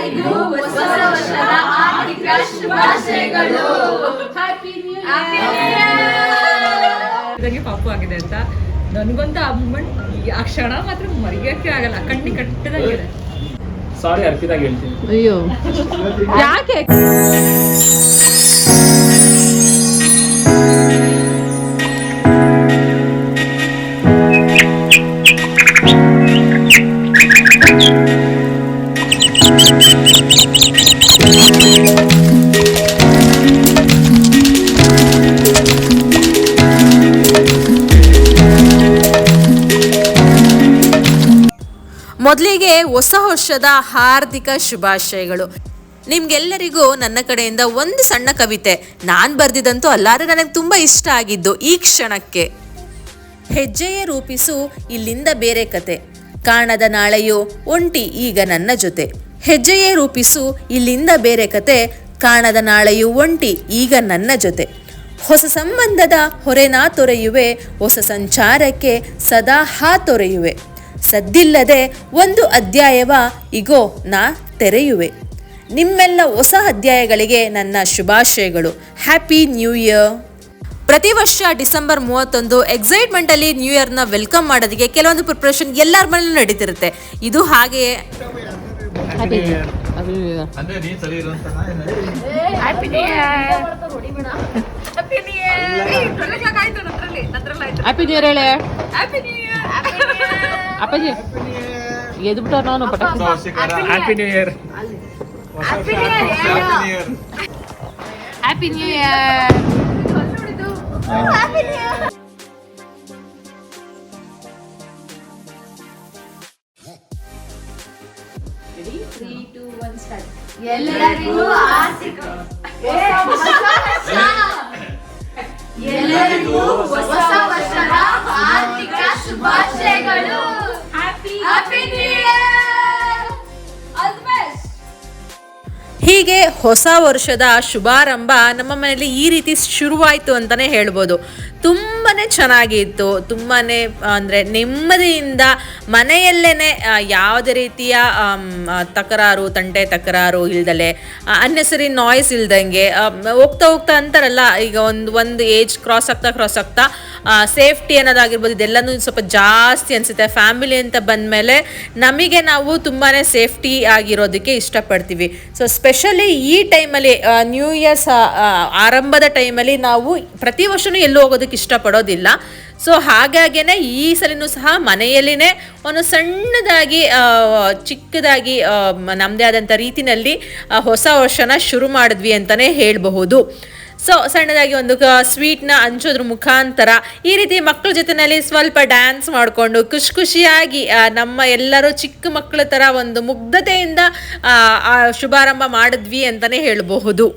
ಎಲ್ಲರಿಗೂ ಹೊಸ ವರ್ಷದ ಆರ್ಥಿಕ ಶುಭಾಶಯಗಳು. Happy new year. ಪಾಪು ಆಗಿದೆ ಅಂತ ನನಗಂತ ಆ ಮೂಮೆಂಟ್ ಆ ಕ್ಷಣ ಮಾತ್ರ ಮರೆಯೋಕ್ಕೆ ಆಗಲ್ಲ, ಕಣ್ಣಿ ಕಟ್ಟದಾಗಿದೆ. ಸಾರಿ ಅರ್ಪಿತಾಗ ಹೇಳ್ತೀನಿ. ಅಯ್ಯೋ ಯಾಕೆ? ಮೊದಲಿಗೆ ಹೊಸ ವರ್ಷದ ಹಾರ್ದಿಕ ಶುಭಾಶಯಗಳು. ನಿಮ್ಗೆಲ್ಲರಿಗೂ ನನ್ನ ಕಡೆಯಿಂದ ಒಂದು ಸಣ್ಣ ಕವಿತೆ, ನಾನು ಬರೆದಿದ್ದಂತೂ ಅಲ್ಲಾರೆ ನನಗೆ ತುಂಬ ಇಷ್ಟ ಆಗಿದ್ದು. ಈ ಕ್ಷಣಕ್ಕೆ ಹೆಜ್ಜೆಯೇ ರೂಪಿಸು ಇಲ್ಲಿಂದ ಬೇರೆ ಕತೆ, ಕಾಣದ ನಾಳೆಯೋ ಒಂಟಿ ಈಗ ನನ್ನ ಜೊತೆ. ಹೆಜ್ಜೆಯೇ ರೂಪಿಸು ಇಲ್ಲಿಂದ ಬೇರೆ ಕತೆ, ಕಾಣದ ನಾಳೆಯು ಒಂಟಿ ಈಗ ನನ್ನ ಜೊತೆ. ಹೊಸ ಸಂಬಂಧದ ಹೊರೆನಾ ತೊರೆಯುವೆ, ಹೊಸ ಸಂಚಾರಕ್ಕೆ ಸದಾ ತೊರೆಯುವೆ. ಸದ್ದಿಲ್ಲದೆ ಒಂದು ಅಧ್ಯಾಯವ ಇಗೋ ನಾ ತೆರೆಯುವೆ. ನಿಮ್ಮೆಲ್ಲ ಹೊಸ ಅಧ್ಯಾಯಗಳಿಗೆ ನನ್ನ ಶುಭಾಶಯಗಳು. Happy new year. ಪ್ರತಿ ವರ್ಷ ಡಿಸೆಂಬರ್ 31 ಎಕ್ಸೈಟ್ಮೆಂಟಲ್ಲಿ ನ್ಯೂ ಇಯರ್ನ ವೆಲ್ಕಮ್ ಮಾಡೋದಕ್ಕೆ ಕೆಲವೊಂದು ಪ್ರಿಪ್ರೇಷನ್ ಎಲ್ಲರ ಮನೇಲೂ ನಡೀತಿರುತ್ತೆ. ಇದು ಹಾಗೆಯೇ. ಅಪ್ಪಾಜಿ ಎದ್ಬಿಟ್ಟ ನಾನು ಪಟಾಕಿ. Happy new year. Happy new year. ಎಲ್ಲರಿಗೂ ಆರ್ಥಿಕ ಎಲ್ಲರಿಗೂ ಹೊಸ ವರ್ಷದ ಆರ್ಥಿಕ ಶುಭಾಶಯಗಳು. Happy new year. All the best. ಹೀಗೆ ಹೊಸ ವರ್ಷದ ಶುಭಾರಂಭ ನಮ್ಮ ಮನೆಯಲ್ಲಿ ಈ ರೀತಿ ಶುರುವಾಯಿತು ಅಂತಲೇ ಹೇಳ್ಬೋದು. ತುಂಬಾ ಚೆನ್ನಾಗಿತ್ತು. ತುಂಬಾ ಅಂದರೆ ನೆಮ್ಮದಿಯಿಂದ ಮನೆಯಲ್ಲೇ ಯಾವುದೇ ರೀತಿಯ ತಕರಾರು ತಕರಾರು ಇಲ್ದಲೆ, ಅನ್ನೆಸರಿ ನಾಯ್ಸ್ ಇಲ್ದಂಗೆ ಹೋಗ್ತಾ ಅಂತಾರಲ್ಲ, ಈಗ ಒಂದು ಏಜ್ ಕ್ರಾಸ್ ಆಗ್ತಾ ಸೇಫ್ಟಿ ಅನ್ನೋದಾಗಿರ್ಬೋದು, ಇದೆಲ್ಲನೂ ಸ್ವಲ್ಪ ಜಾಸ್ತಿ ಅನಿಸುತ್ತೆ. ಫ್ಯಾಮಿಲಿ ಅಂತ ಬಂದಮೇಲೆ ನಮಗೆ ನಾವು ತುಂಬಾ ಸೇಫ್ಟಿ ಆಗಿರೋದಕ್ಕೆ ಇಷ್ಟಪಡ್ತೀವಿ. ಸೊ ಸ್ಪೆಷಲಿ ಈ ಟೈಮಲ್ಲಿ ನ್ಯೂ ಇಯರ್ಸ್ ಆರಂಭದ ಟೈಮಲ್ಲಿ ನಾವು ಪ್ರತಿ ವರ್ಷವೂ ಎಲ್ಲೂ ಹೋಗೋದಕ್ಕೆ ಇಷ್ಟಪಡೋದಿಲ್ಲ. ಸೊ ಹಾಗಾಗೇ ಈ ಸಲಿನೂ ಸಹ ಮನೆಯಲ್ಲಿನೇ ಒಂದು ಸಣ್ಣದಾಗಿ ಚಿಕ್ಕದಾಗಿ ನಮ್ಮದೇ ಆದಂಥ ರೀತಿಯಲ್ಲಿ ಹೊಸ ವರ್ಷನ ಶುರು ಮಾಡಿದ್ವಿ ಅಂತಲೇ ಹೇಳಬಹುದು. ಸೊ ಸಣ್ಣದಾಗಿ ಒಂದು ಸ್ವೀಟ್ನ ಹಂಚೋದ್ರ ಮುಖಾಂತರ ಈ ರೀತಿ ಮಕ್ಕಳ ಜೊತೆಯಲ್ಲಿ ಸ್ವಲ್ಪ ಡ್ಯಾನ್ಸ್ ಮಾಡಿಕೊಂಡು ಖುಷಿಯಾಗಿ ನಮ್ಮ ಎಲ್ಲರೂ ಚಿಕ್ಕ ಮಕ್ಕಳ ಥರ ಒಂದು ಮುಗ್ಧತೆಯಿಂದ ಶುಭಾರಂಭ ಮಾಡಿದ್ವಿ ಅಂತಲೇ ಹೇಳಬಹುದು.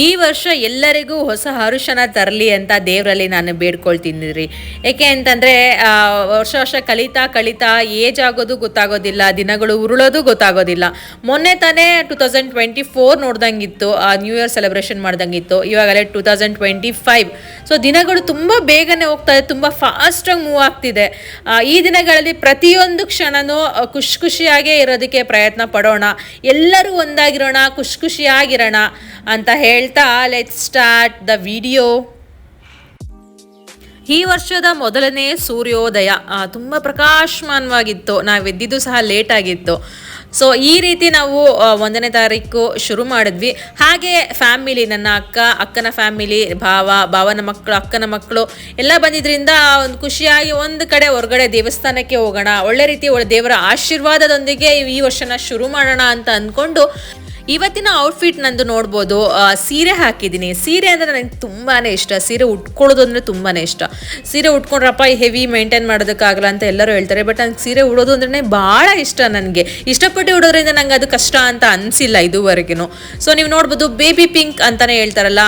ಈ ವರ್ಷ ಎಲ್ಲರಿಗೂ ಹೊಸ ಹರುಷನ ತರಲಿ ಅಂತ ದೇವರಲ್ಲಿ ನಾನು ಬೇಡ್ಕೊಳ್ತೀನಿ ರೀ. ಏಕೆ ಅಂತಂದರೆ ವರ್ಷ ಕಳೀತಾ ಏಜ್ ಆಗೋದು ಗೊತ್ತಾಗೋದಿಲ್ಲ, ದಿನಗಳು ಉರುಳೋದು ಗೊತ್ತಾಗೋದಿಲ್ಲ. ಮೊನ್ನೆ ತಾನೇ 2024 ನೋಡ್ದಂಗಿತ್ತು, ನ್ಯೂ ಇಯರ್ ಸೆಲೆಬ್ರೇಷನ್ ಮಾಡ್ದಂಗಿತ್ತು. ಇವಾಗಲೇ 2025. ಸೊ ದಿನಗಳು ತುಂಬ ಬೇಗನೆ ಹೋಗ್ತಾ ಇದೆ, ತುಂಬ ಫಾಸ್ಟಾಗಿ ಮೂವ್ ಆಗ್ತಿದೆ. ಈ ದಿನಗಳಲ್ಲಿ ಪ್ರತಿಯೊಂದು ಕ್ಷಣನೂ ಖುಷಿಯಾಗೇ ಇರೋದಕ್ಕೆ ಪ್ರಯತ್ನ ಪಡೋಣ, ಎಲ್ಲರೂ ಒಂದಾಗಿರೋಣ, ಖುಷಿಯಾಗಿರೋಣ ಅಂತ ಹೇಳ್ತಾ ಲೆಟ್ಸ್ ಸ್ಟಾರ್ಟ್ ದ ವಿಡಿಯೋ. ಈ ವರ್ಷದ ಮೊದಲನೇ ಸೂರ್ಯೋದಯ ತುಂಬ ಪ್ರಕಾಶಮಾನವಾಗಿತ್ತು. ನಾವು ಎದ್ದಿದ್ದು ಸಹ ಲೇಟ್ ಆಗಿತ್ತು. ಸೊ ಈ ರೀತಿ ನಾವು 1ನೇ ತಾರೀಕು ಶುರು ಮಾಡಿದ್ವಿ. ಹಾಗೆ ಫ್ಯಾಮಿಲಿ, ನನ್ನ ಅಕ್ಕನ ಫ್ಯಾಮಿಲಿ, ಭಾವನ ಮಕ್ಕಳು, ಅಕ್ಕನ ಮಕ್ಕಳು ಎಲ್ಲ ಬಂದಿದ್ದರಿಂದ ಒಂದು ಖುಷಿಯಾಗಿ ಒಂದು ಕಡೆ ಹೊರಗಡೆ ದೇವಸ್ಥಾನಕ್ಕೆ ಹೋಗೋಣ, ಒಳ್ಳೆ ರೀತಿ ದೇವರ ಆಶೀರ್ವಾದದೊಂದಿಗೆ ಈ ವರ್ಷನ ಶುರು ಮಾಡೋಣ ಅಂತ ಅಂದ್ಕೊಂಡು ಇವತ್ತಿನ ಔಟ್ಫಿಟ್ ನಂದು ನೋಡ್ಬೋದು. ಸೀರೆ ಹಾಕಿದ್ದೀನಿ. ಸೀರೆ ಅಂದರೆ ನನಗೆ ತುಂಬಾ ಇಷ್ಟ. ಸೀರೆ ಉಟ್ಕೊಳ್ಳೋದು ಅಂದರೆ ತುಂಬಾ ಇಷ್ಟ. ಸೀರೆ ಉಟ್ಕೊಂಡ್ರಪ್ಪ ಹೆವಿ ಮೇಂಟೈನ್ ಮಾಡೋದಕ್ಕಾಗಲ್ಲ ಅಂತ ಎಲ್ಲರೂ ಹೇಳ್ತಾರೆ. ಬಟ್ ನನಗೆ ಸೀರೆ ಉಡೋದು ಅಂದ್ರೆ ಭಾಳ ಇಷ್ಟ. ನನಗೆ ಇಷ್ಟಪಟ್ಟು ಉಡೋದ್ರಿಂದ ನಂಗೆ ಅದು ಕಷ್ಟ ಅಂತ ಅನಿಸಿಲ್ಲ ಇದುವರೆಗೂ. ಸೊ ನೀವು ನೋಡ್ಬೋದು, ಬೇಬಿ ಪಿಂಕ್ ಅಂತಲೇ ಹೇಳ್ತಾರಲ್ಲ,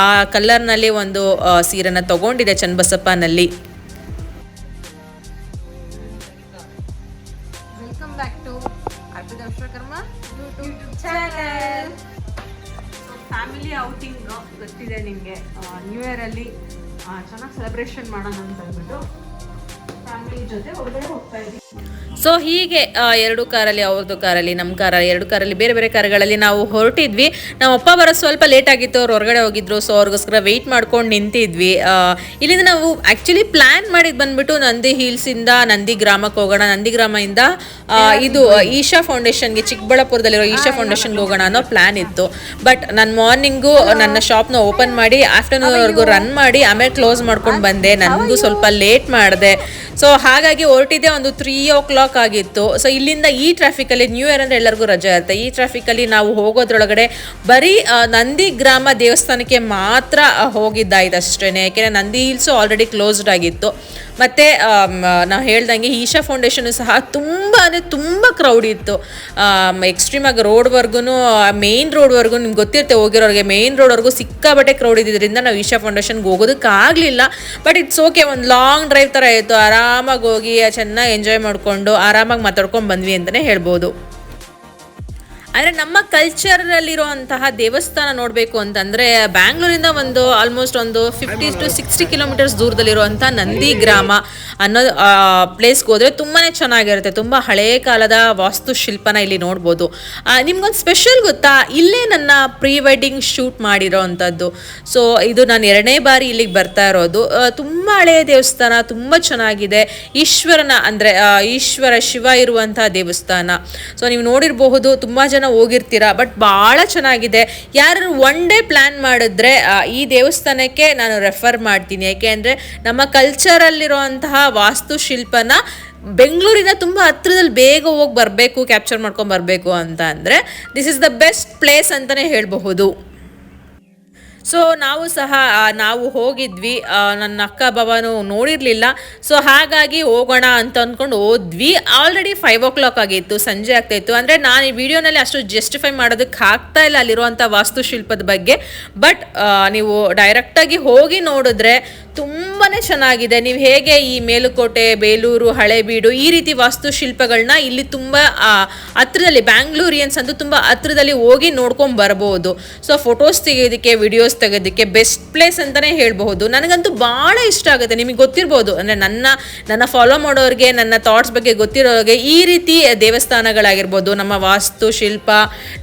ಆ ಕಲರ್ನಲ್ಲಿ ಒಂದು ಸೀರೆನ ತೊಗೊಂಡಿದೆ ಚನ್ನಬಸಪ್ಪನಲ್ಲಿ. Welcome back to Arpita Vishwakarma YouTube channel. Family outing ಗೊತ್ತಿದೆ ನಿಮಗೆ, ನ್ಯೂ ಇಯರಲ್ಲಿ ಚೆನ್ನಾಗಿ ಸೆಲೆಬ್ರೇಷನ್ ಮಾಡೋಣ ಅಂತ ಅಂದ್ಬಿಟ್ಟು ಫ್ಯಾಮಿಲಿ ಜೊತೆ ಹೊರಗಡೆ ಹೋಗ್ತಾ ಇದ್ದೀವಿ. ಸೊ ಹೀಗೆ 2 ಕಾರಲ್ಲಿ, ಅವ್ರದ್ದು ಕಾರಲ್ಲಿ, ನಮ್ಮ ಕಾರಲ್ಲಿ, 2 ಕಾರಲ್ಲಿ, ಬೇರೆ ಬೇರೆ ಕಾರುಗಳಲ್ಲಿ ನಾವು ಹೊರಟಿದ್ವಿ. ನಮ್ಮ ಅಪ್ಪ ಬರೋದು ಸ್ವಲ್ಪ ಲೇಟ್ ಆಗಿತ್ತು, ಅವ್ರು ಹೊರಗಡೆ ಹೋಗಿದ್ರು. ಸೊ ಅವ್ರಿಗೋಸ್ಕರ ವೆಯ್ಟ್ ಮಾಡ್ಕೊಂಡು ನಿಂತಿದ್ವಿ. ಇಲ್ಲಿಂದ ನಾವು ಆ್ಯಕ್ಚುಲಿ ಪ್ಲ್ಯಾನ್ ಮಾಡಿದ್ದು ಬಂದ್ಬಿಟ್ಟು ನಂದಿ ಹಿಲ್ಸಿಂದ ನಂದಿ ಗ್ರಾಮಕ್ಕೆ ಹೋಗೋಣ, ನಂದಿ ಗ್ರಾಮದಿಂದ ಇದು ಈಶಾ ಫೌಂಡೇಶನ್ಗೆ, ಚಿಕ್ಕಬಳ್ಳಾಪುರದಲ್ಲಿರೋ ಈಶಾ ಫೌಂಡೇಶನ್ಗೆ ಹೋಗೋಣ ಅನ್ನೋ ಪ್ಲ್ಯಾನ್ ಇತ್ತು. ಬಟ್ ನಾನು ಮಾರ್ನಿಂಗು ನನ್ನ ಶಾಪ್ನ ಓಪನ್ ಮಾಡಿ ಆಫ್ಟರ್ನೂನ್ವರೆಗೂ ರನ್ ಮಾಡಿ ಆಮೇಲೆ ಕ್ಲೋಸ್ ಮಾಡ್ಕೊಂಡು ಬಂದೆ. ನನಗೂ ಸ್ವಲ್ಪ ಲೇಟ್ ಮಾಡಿದೆ. ಸೊ ಹಾಗಾಗಿ ಹೊರಟಿದ್ದೆ ಒಂದು 3 o'clock ಆಗಿತ್ತು. ಸೊ ಇಲ್ಲಿಂದ ಈ ಟ್ರಾಫಿಕಲ್ಲಿ, ನ್ಯೂ ಇಯರ್ ಅಂದರೆ ಎಲ್ಲರಿಗೂ ರಜೆ ಇರುತ್ತೆ, ಈ ಟ್ರಾಫಿಕಲ್ಲಿ ನಾವು ಹೋಗೋದ್ರೊಳಗಡೆ ಬರೀ ನಂದಿ ಗ್ರಾಮ ದೇವಸ್ಥಾನಕ್ಕೆ ಮಾತ್ರ ಹೋಗಿದ್ದಾಯ್ತು ಅಷ್ಟೇ. ಯಾಕೆಂದರೆ ನಂದಿ ಹಿಲ್ಸು ಆಲ್ರೆಡಿ ಕ್ಲೋಸ್ಡ್ ಆಗಿತ್ತು. ಮತ್ತು ನಾವು ಹೇಳ್ದಂಗೆ ಈಶಾ ಫೌಂಡೇಶನು ಸಹ ತುಂಬ ಅಂದರೆ ತುಂಬ ಕ್ರೌಡ್ ಇತ್ತು. ಎಕ್ಸ್ಟ್ರೀಮಾಗಿ ರೋಡ್ವರೆಗೂ, ಮೇನ್ ರೋಡ್ವರೆಗೂ, ನಿಮ್ಗೆ ಗೊತ್ತಿರುತ್ತೆ ಹೋಗಿರೋರಿಗೆ, ಮೇನ್ ರೋಡ್ವರೆಗೂ ಸಿಕ್ಕಾಬಟ್ಟೆ ಕ್ರೌಡ್ ಇದ್ದಿದ್ದರಿಂದ ನಾವು ಈಶಾ ಫೌಂಡೇಶನ್ಗೆ ಹೋಗೋದಕ್ಕಾಗಲಿಲ್ಲ. ಬಟ್ ಇಟ್ಸ್ ಓಕೆ, ಒಂದು ಲಾಂಗ್ ಡ್ರೈವ್ ಥರ ಇತ್ತು. ಆರಾಮಾಗಿ ಹೋಗಿ ಚೆನ್ನಾಗಿ ಎಂಜಾಯ್ ಮಾಡಿಕೊಂಡು ಆರಾಮಾಗಿ ಮಾತಾಡ್ಕೊಂಡು ಬಂದ್ವಿ ಅಂತಲೇ ಹೇಳ್ಬೋದು. ಅಂದರೆ ನಮ್ಮ ಕಲ್ಚರಲ್ಲಿರುವಂತಹ ದೇವಸ್ಥಾನ ನೋಡಬೇಕು ಅಂತಂದರೆ ಬ್ಯಾಂಗ್ಳೂರಿಂದ ಒಂದು ಆಲ್ಮೋಸ್ಟ್ ಒಂದು 50 to 60 ಕಿಲೋಮೀಟರ್ಸ್ ದೂರದಲ್ಲಿರುವಂಥ ನಂದಿ ಗ್ರಾಮ ಅನ್ನೋ ಪ್ಲೇಸ್ಗೆ ಹೋದರೆ ತುಂಬಾ ಚೆನ್ನಾಗಿರುತ್ತೆ. ತುಂಬ ಹಳೆಯ ಕಾಲದ ವಾಸ್ತುಶಿಲ್ಪನ ಇಲ್ಲಿ ನೋಡ್ಬೋದು. ನಿಮ್ಗೊಂದು ಸ್ಪೆಷಲ್ ಗೊತ್ತಾ, ಇಲ್ಲೇ ನನ್ನ ಪ್ರೀ ವೆಡ್ಡಿಂಗ್ ಶೂಟ್ ಮಾಡಿರೋ ಅಂಥದ್ದು. ಸೊ ಇದು ನಾನು 2ನೇ ಬಾರಿ ಇಲ್ಲಿಗೆ ಬರ್ತಾ ಇರೋದು. ತುಂಬ ಹಳೆಯ ದೇವಸ್ಥಾನ, ತುಂಬ ಚೆನ್ನಾಗಿದೆ. ಈಶ್ವರನ ಅಂದರೆ ಈಶ್ವರ ಶಿವ ಇರುವಂಥ ದೇವಸ್ಥಾನ. ಸೊ ನೀವು ನೋಡಿರಬಹುದು, ತುಂಬ ಜನ ಹೋಗಿರ್ತೀರಾ, ಬಟ್ ಭಾಳ ಚೆನ್ನಾಗಿದೆ. ಯಾರು ಒನ್ ಡೇ ಪ್ಲ್ಯಾನ್ ಮಾಡಿದ್ರೆ ಈ ದೇವಸ್ಥಾನಕ್ಕೆ ನಾನು ರೆಫರ್ ಮಾಡ್ತೀನಿ. ಯಾಕೆ ಅಂದರೆ ನಮ್ಮ ಕಲ್ಚರಲ್ಲಿರುವಂತಹ ವಾಸ್ತುಶಿಲ್ಪನ ಬೆಂಗಳೂರಿನ ತುಂಬ ಹತ್ರದಲ್ಲಿ ಬೇಗ ಹೋಗಿ ಬರಬೇಕು, ಕ್ಯಾಪ್ಚರ್ ಮಾಡ್ಕೊಂಡು ಬರಬೇಕು ಅಂತ ಅಂದರೆ this is the best place ಅಂತಲೇ ಹೇಳಬಹುದು. ಸೊ ನಾವು ಹೋಗಿದ್ವಿ. ನನ್ನ ಅಕ್ಕ ಬಾವನು ನೋಡಿರಲಿಲ್ಲ. ಸೊ ಹಾಗಾಗಿ ಹೋಗೋಣ ಅಂತ ಅಂದ್ಕೊಂಡು ಹೋದ್ವಿ. ಆಲ್ರೆಡಿ 5 o'clock ಆಗಿತ್ತು, ಸಂಜೆ ಆಗ್ತಾಯಿತ್ತು. ಅಂದರೆ ನಾನು ಈ ವಿಡಿಯೋನಲ್ಲಿ ಅಷ್ಟು ಜಸ್ಟಿಫೈ ಮಾಡೋದಕ್ಕೆ ಆಗ್ತಾ ಇಲ್ಲ ಅಲ್ಲಿರುವಂಥ ವಾಸ್ತುಶಿಲ್ಪದ ಬಗ್ಗೆ. ಬಟ್ ನೀವು ಡೈರೆಕ್ಟಾಗಿ ಹೋಗಿ ನೋಡಿದ್ರೆ ತುಂಬಾ ಚೆನ್ನಾಗಿದೆ. ನೀವು ಹೇಗೆ ಈ ಮೇಲುಕೋಟೆ, ಬೇಲೂರು, ಹಳೇಬೀಡು ಈ ರೀತಿ ವಾಸ್ತುಶಿಲ್ಪಗಳನ್ನ ಇಲ್ಲಿ ತುಂಬ ಹತ್ರದಲ್ಲಿ, ಬ್ಯಾಂಗ್ಳೂರಿಯನ್ಸ್ ಅಂತೂ ತುಂಬ ಹತ್ರದಲ್ಲಿ ಹೋಗಿ ನೋಡ್ಕೊಂಡು ಬರ್ಬೋದು. ಸೊ ಫೋಟೋಸ್ ತೆಗೆಯೋದಕ್ಕೆ, ವಿಡಿಯೋಸ್ ತೆಗೆಯೋದಕ್ಕೆ ಬೆಸ್ಟ್ ಪ್ಲೇಸ್ ಅಂತಲೇ ಹೇಳ್ಬಹುದು. ನನಗಂತೂ ಭಾಳ ಇಷ್ಟ ಆಗುತ್ತೆ. ನಿಮಗೆ ಗೊತ್ತಿರ್ಬೋದು, ಅಂದರೆ ನನ್ನ ಫಾಲೋ ಮಾಡೋರಿಗೆ, ನನ್ನ ಥಾಟ್ಸ್ ಬಗ್ಗೆ ಗೊತ್ತಿರೋರಿಗೆ ಈ ರೀತಿ ದೇವಸ್ಥಾನಗಳಾಗಿರ್ಬೋದು, ನಮ್ಮ ವಾಸ್ತುಶಿಲ್ಪ,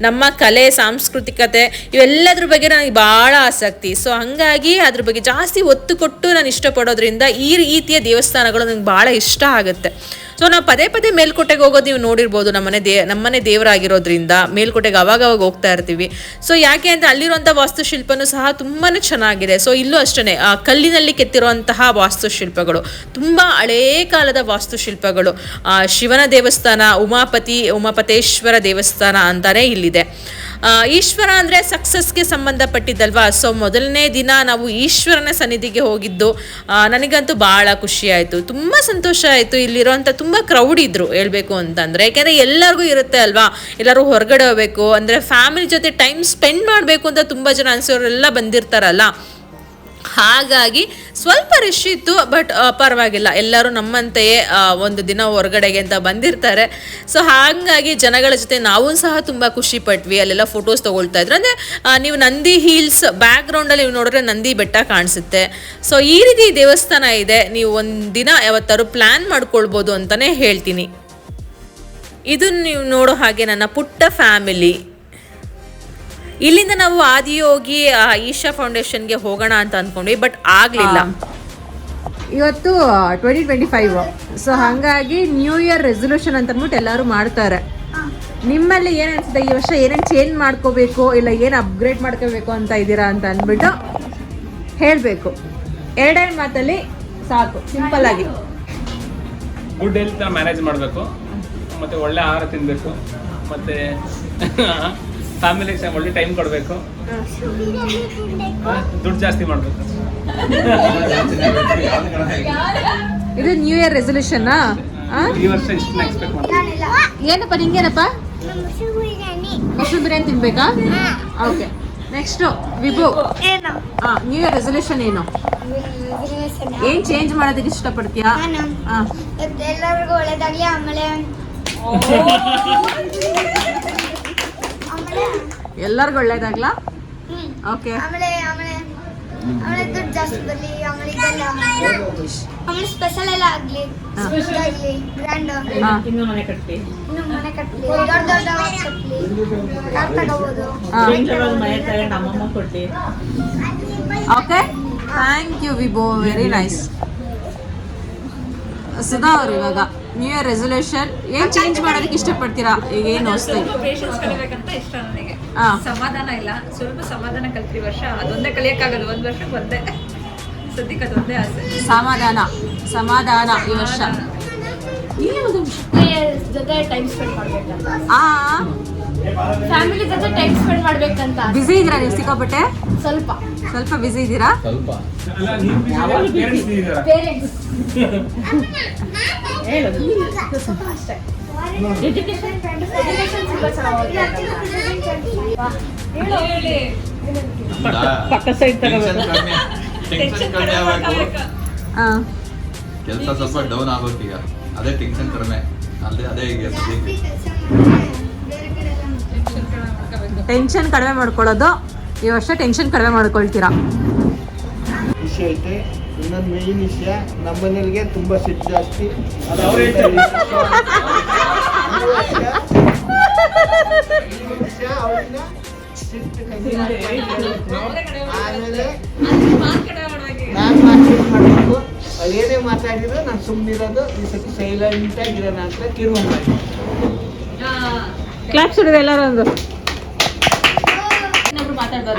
ನಮ್ಮ ಕಲೆ, ಸಾಂಸ್ಕೃತಿಕತೆ ಇವೆಲ್ಲದ್ರ ಬಗ್ಗೆ ನನಗೆ ಭಾಳ ಆಸಕ್ತಿ. ಸೊ ಹಾಗಾಗಿ ಅದ್ರ ಬಗ್ಗೆ ಜಾಸ್ತಿ ಒತ್ತು ಕೊಟ್ಟು ನಾನು ಇಷ್ಟಪಡೋದ್ರಿಂದ ಈ ರೀತಿಯ ದೇವಸ್ಥಾನಗಳು ನನಗೆ ಭಾಳ ಇಷ್ಟ ಆಗುತ್ತೆ. ಸೊ ನಾವು ಪದೇ ಪದೇ ಮೇಲ್ಕೋಟೆಗೆ ಹೋಗೋದು ನೀವು ನೋಡಿರ್ಬೋದು. ನಮ್ಮನೆ ದೇವರಾಗಿರೋದ್ರಿಂದ ಮೇಲ್ಕೋಟೆಗೆ ಅವಾಗವಾಗ ಹೋಗ್ತಾ ಇರ್ತೀವಿ. ಸೊ ಯಾಕೆ ಅಂದರೆ ಅಲ್ಲಿರುವಂಥ ವಾಸ್ತುಶಿಲ್ಪನೂ ಸಹ ತುಂಬಾ ಚೆನ್ನಾಗಿದೆ. ಸೊ ಇಲ್ಲೂ ಅಷ್ಟೇ ಕಲ್ಲಿನಲ್ಲಿ ಕೆತ್ತಿರುವಂತಹ ವಾಸ್ತುಶಿಲ್ಪಗಳು, ತುಂಬ ಹಳೇ ಕಾಲದ ವಾಸ್ತುಶಿಲ್ಪಗಳು. ಶಿವನ ದೇವಸ್ಥಾನ, ಉಮಾಪತೇಶ್ವರ ದೇವಸ್ಥಾನ ಅಂತಲೇ ಇಲ್ಲಿದೆ. ಈಶ್ವರ ಅಂದರೆ ಸಕ್ಸಸ್ಗೆ ಸಂಬಂಧಪಟ್ಟಿದ್ದಲ್ವಾ. ಸೊ ಮೊದಲನೇ ದಿನ ನಾವು ಈಶ್ವರನ ಸನ್ನಿಧಿಗೆ ಹೋಗಿದ್ದು ನನಗಂತೂ ಭಾಳ ಖುಷಿ ಆಯಿತು, ತುಂಬ ಸಂತೋಷ ಆಯಿತು. ಇಲ್ಲಿರೋಂಥ ತುಂಬ ಕ್ರೌಡ್ ಇದ್ದರು ಹೇಳಬೇಕು ಅಂತಂದರೆ. ಯಾಕೆಂದರೆ ಎಲ್ಲರಿಗೂ ಇರುತ್ತೆ ಅಲ್ವಾ, ಎಲ್ಲರೂ ಹೊರಗಡೆ ಹೋಗಬೇಕು ಅಂದರೆ ಫ್ಯಾಮಿಲಿ ಜೊತೆ ಟೈಮ್ ಸ್ಪೆಂಡ್ ಮಾಡಬೇಕು ಅಂತ ತುಂಬ ಜನ ಅನಿಸೋರೆಲ್ಲ ಬಂದಿರ್ತಾರಲ್ಲ. ಹಾಗಾಗಿ ಸ್ವಲ್ಪ ರಶ್ ಇತ್ತು, ಬಟ್ ಪರವಾಗಿಲ್ಲ, ಎಲ್ಲರೂ ನಮ್ಮಂತೆಯೇ ಒಂದು ದಿನ ಹೊರಗಡೆಗೆ ಅಂತ ಬಂದಿರ್ತಾರೆ. ಸೊ ಹಾಗಾಗಿ ಜನಗಳ ಜೊತೆ ನಾವು ಸಹ ತುಂಬ ಖುಷಿ ಪಟ್ವಿ. ಅಲ್ಲೆಲ್ಲ ಫೋಟೋಸ್ ತೊಗೊಳ್ತಾ ಇದ್ರು. ಅಂದರೆ ನೀವು ನಂದಿ ಹಿಲ್ಸ್ ಬ್ಯಾಕ್ಗ್ರೌಂಡಲ್ಲಿ ನೀವು ನೋಡಿದ್ರೆ ನಂದಿ ಬೆಟ್ಟ ಕಾಣಿಸುತ್ತೆ. ಸೊ ಈ ರೀತಿ ದೇವಸ್ಥಾನ ಇದೆ. ನೀವು ಒಂದು ದಿನ ಯಾವತ್ತಾರು ಪ್ಲ್ಯಾನ್ ಮಾಡ್ಕೊಳ್ಬೋದು ಅಂತಲೇ ಹೇಳ್ತೀನಿ. ಇದು ನೀವು ನೋಡೋ ಹಾಗೆ ನನ್ನ ಪುಟ್ಟ ಫ್ಯಾಮಿಲಿ. ಇಲ್ಲಿಂದ ನಾವು ಆದಿಯೋಗಿ ಈಶಾ ಫೌಂಡೇಶನ್ಗೆ ಹೋಗೋಣ ಅಂತ ಅಂದ್ಕೊಂಡ್ವಿ, ಬಟ್ ಆಗಲಿಲ್ಲ. ಇವತ್ತು 2025. ಸೊ ಹಾಗಾಗಿ ನ್ಯೂ ಇಯರ್ ರೆಸೊಲ್ಯೂಷನ್ ಅಂತ ಅಂದ್ಬಿಟ್ಟು ಎಲ್ಲರೂ ಮಾಡ್ತಾರೆ. ನಿಮ್ಮಲ್ಲಿ ಏನು ಅನಿಸುತ್ತೆ, ಈ ವರ್ಷ ಏನೇನು ಚೇಂಜ್ ಮಾಡ್ಕೋಬೇಕು, ಇಲ್ಲ ಏನು ಅಪ್ಗ್ರೇಡ್ ಮಾಡ್ಕೋಬೇಕು ಅಂತ ಇದ್ದೀರಾ ಅಂತ ಅಂದ್ಬಿಟ್ಟು ಹೇಳಬೇಕು. 2 ಮಾತಲ್ಲಿ ಸಾಕು, ಸಿಂಪಲ್ ಆಗಿ. ಗುಡ್ ಹೆಲ್ತ್ ಮ್ಯಾನೇಜ್ ಮಾಡಬೇಕು, ಮತ್ತು ಒಳ್ಳೆ ಆಹಾರ ತಿನ್ನಬೇಕು, ಮತ್ತು ಫ್ಯಾಮಿಲಿಗೆ ಒಳ್ಳೆ ಟೈಮ್ ಕೊಡಬೇಕು, ದುಡ್ಡು ಜಾಸ್ತಿ ಮಾಡಬೇಕು. ಇದು ನ್ಯೂ ಇಯರ್ ರೆಸೊಲ್ಯೂಷನ್. ಈ ವರ್ಷ ಇಷ್ಟನ್ನ ಎಕ್ಸ್ಪೆಕ್ಟ್ ಮಾಡ್ತೀನಿ. ಏನಪ್ಪ ನಿಂಗೇನಪ್ಪ? ಮಶ್ರೂಮ್ ಬಿರಿಯಾನಿ ತಿನ್ಬೇಕಾ? ಓಕೆ. ನೆಕ್ಸ್ಟು ವಿಭು, ನ್ಯೂ ಇಯರ್ ರೆಸೊಲ್ಯೂಷನ್ ಏನು? ಏನ್ ಚೇಂಜ್ ಮಾಡೋದಕ್ಕೆ ಇಷ್ಟಪಡ್ತೀಯಾ? ಎಲ್ಲರಿಗೂ ಒಳ್ಳೇದಾಗ್ಲಿ. ಆಮೇಲೆ ಎಲ್ಲರಿಗೂ ಒಳ್ಳೇದಾಗ್ಲಾ? ಓಕೆ. ಆಮೇಲೆ ಆಮೇಲೆ ದುಡ್ಡು ಜಾಸ್ತಿ ಬರಲಿ, ಆಮೇಲೆ ಇದೆಲ್ಲ ಆಮೇಲೆ ಸ್ಪೆಷಲ್ ಎಲ್ಲ ಆಗಲಿ, ಆಗಲಿ ಗ್ರ್ಯಾಂಡ್, ಇನ್ನು ಮನೆ ಕಟ್ಟಲಿ, ದೊಡ್ಡ ದೊಡ್ಡ ಕಟ್ಟಲಿ, ಕಾರ್ ತಗೋಬೋದು, ಮನೆ ತಗೊಂಡು ಅಮ್ಮಮ್ಮ ಕೊಡ್ಲಿ. Okay, thank you Vibho, very nice. Sudha ಅವರು ಇವಾಗ ನ್ಯೂ ಇಯರ್ ರೆಸೊಲ್ಯೂಷನ್ ಏನ್ ಚೇಂಜ್ ಮಾಡೋದಕ್ಕೆ ಇಷ್ಟಪಡ್ತೀರಾ? ಈಗ ಏನು ಹೊಸ್ತಾಗಿ ಪೇಷನ್ಸ್ ಕಲಿಬೇಕಂತ ಇಷ್ಟ ನನಗೆ. ಸಮಾಧಾನ ಇಲ್ಲ, ಸ್ವಲ್ಪ ಸಮಾಧಾನ ಕಲ್ತ್ರಿ ವರ್ಷ, ಅದೊಂದೇ ಕಲಿಯಕ್ಕಾಗಲ್ಲ, ಒಂದ್ ವರ್ಷಕ್ಕೆ ಒಂದೇ, ಸದ್ಯಕ್ಕೆ ಅದೊಂದೇ ಆಸೆ. ಸಮಾಧಾನ ಈ ವರ್ಷ. ಜೊತೆ ಟೈಮ್ ಸ್ಪೆಂಡ್ ಮಾಡ್ಬೇಕಂತ, ಫ್ಯಾಮಿಲಿ ಜೊತೆ ಟೈಮ್ ಸ್ಪೆಂಡ್ ಮಾಡ್ಬೇಕಂತ. ಬಿಸಿ ಇದ್ದೀರಾ ನೀವು? ಸಿಕ್ಕಾಪಟ್ಟೆ ಸ್ವಲ್ಪ ಬಿಸಿ ಇದ್ದೀರಾ? ಪೇರೆಂಟ್ಸ್ ಪಕ್ಕ ಸೈಡ್ ಕೆಲಸ ಸ್ವಲ್ಪ ಡೌನ್ ಆಗೋದು ಈಗ, ಅದೇ ಟೆನ್ಷನ್ ಕಡಿಮೆ, ಅದೇ ಈಗ ಟೆನ್ಷನ್ ಕಡಿಮೆ ಮಾಡ್ಕೊಳ್ಳೋದು. ಈ ವರ್ಷ ಟೆನ್ಷನ್ ಕಡಿಮೆ ಮಾಡ್ಕೊಳ್ತೀರಾ? ವಿಷಯ ಐತೆ. ಇನ್ನೊಂದು ಮೇನ್ ವಿಷಯ, ನಮ್ಮನೆಯಲ್ಲಿಗೆ ತುಂಬಾ ಸಿಟ್ಟು ಜಾಸ್ತಿ. ಆಮೇಲೆ ನಾನು ಮಾಡಬೇಕು, ಅದೇನೇ ಮಾತಾಡಿದ್ರು ನಾನು ಸುಮ್ಮನಿರೋದು, ಈ ಸತಿ ಸೈಲೆಂಟ್ ಆಗಿರೋಣ ಅಂತ ತೀರ್ಮಾನ ಮಾಡಿ. ಕ್ಲಾಪ್ಸ್ ಹಿಡಿದು ಎಲ್ಲರೂ ಒಂದು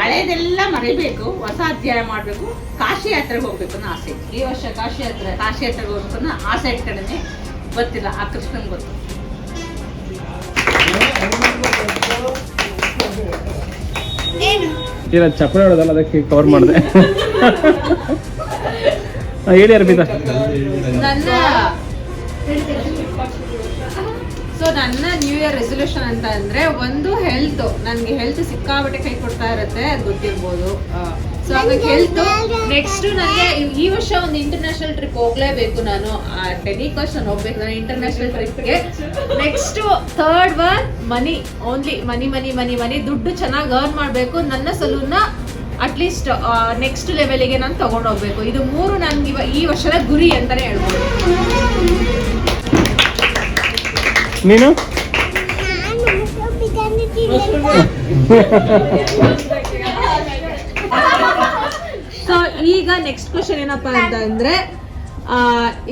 ಹಳೇದೆಲ್ಲ ಮರಿಬೇಕು, ಹೊಸ ಅಧ್ಯಾಯ ಮಾಡ್ಬೇಕು, ಕಾಶಿ ಯಾತ್ರೆಗೆ ಹೋಗ್ಬೇಕು ಅನ್ನೋ ಆಸೆ. ಈ ವರ್ಷ ಕಾಶಿ ಯಾತ್ರೆಗೆ ಹೋಗ್ಬೇಕು ಅನ್ನೋ ಆಸೆ ಇಟ್ಕಡೆ ಗೊತ್ತಿಲ್ಲ, ಆ ಕೃಷ್ಣನ್ ಗೊತ್ತು. ಇಲ್ಲ ಚಪ್ಪಲಿ ಹೊಡೋದಲ್ಲ, ಅದಕ್ಕೆ ಕವರ್ ಮಾಡಿದೆ. ಹೇಳಿ ಅರ್ಪಿತಾ. ನನ್ನ ನ್ಯೂ ಇಯರ್ ರೆಸೊಲ್ಯೂಷನ್ ಅಂತ ಅಂದ್ರೆ ಒಂದು ಹೆಲ್ತ್. ನನ್ಗೆ ಹೆಲ್ತ್ ಸಿಕ್ಕಾಬಟ್ಟೆ ಕೈ ಕೊಡ್ತಾ ಇರುತ್ತೆ, ಅದು ಗೊತ್ತಿರ್ಬೋದು. ಸೊ ಹಾಗಾಗಿ ಹೆಲ್ತ್. ನೆಕ್ಸ್ಟ್ ನನಗೆ ಈ ವರ್ಷ ಒಂದು ಇಂಟರ್ನ್ಯಾಷನಲ್ ಟ್ರಿಪ್ ಹೋಗ್ಲೇಬೇಕು. ನಾನು ಟೆಲಿಕಾಸ್ಟ್ ನಾನು ಹೋಗ್ಬೇಕು, ನಾನು ಇಂಟರ್ನ್ಯಾಷನಲ್ ಟ್ರಿಪ್ಗೆ. ನೆಕ್ಸ್ಟ್ ಥರ್ಡ್ ಒನ್ ಮನಿ, ಓನ್ಲಿ ಮನಿ. ದುಡ್ಡು ಚೆನ್ನಾಗಿ ಅರ್ನ್ ಮಾಡಬೇಕು, ನನ್ನ ಸಲೂನ್ನ ಅಟ್ಲೀಸ್ಟ್ ನೆಕ್ಸ್ಟ್ ಲೆವೆಲ್ಗೆ ನಾನು ತಗೊಂಡೋಗ್ಬೇಕು. ಇದು 3 ನನ್ಗೆ ಈ ವರ್ಷದ ಗುರಿ ಅಂತಾನೆ ಹೇಳ್ಬೋದು. ನೀನು ಸೊ ಈಗ ನೆಕ್ಸ್ಟ್ ಕ್ವಶನ್ ಏನಪ್ಪಾ ಅಂತ ಅಂದ್ರೆ,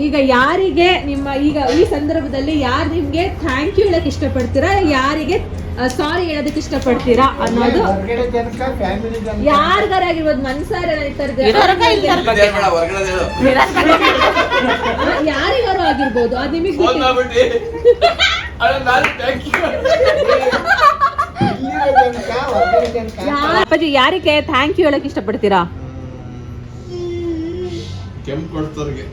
ಈಗ ಯಾರಿಗೆ ನಿಮ್ಮ ಈಗ ಈ ಸಂದರ್ಭದಲ್ಲಿ ಯಾರು ನಿಮ್ಗೆ ಥ್ಯಾಂಕ್ ಯು ಹೇಳಕ್ ಇಷ್ಟಪಡ್ತೀರಾ, ಯಾರಿಗೆ ಸಾರಿ ಹೇಳೋದಕ್ಕೆ ಇಷ್ಟಪಡ್ತೀರಾ ಅನ್ನೋದು ಯಾರಿಗಾರಾಗಿರ್ಬೋದು. ಮನ್ಸಾರ ಯಾರಿಗಾರು ಆಗಿರ್ಬೋದು, ಅದು ನಿಮಗೆ ಅಪ್ಪಾಜಿ ಯಾರಿಗೆ ಥ್ಯಾಂಕ್ ಯು ಹೇಳಕ್ ಇಷ್ಟಪಡ್ತೀರಾ? ಕೆಂಪು ಕೊಡ್ತವ್ರಿಗೆ.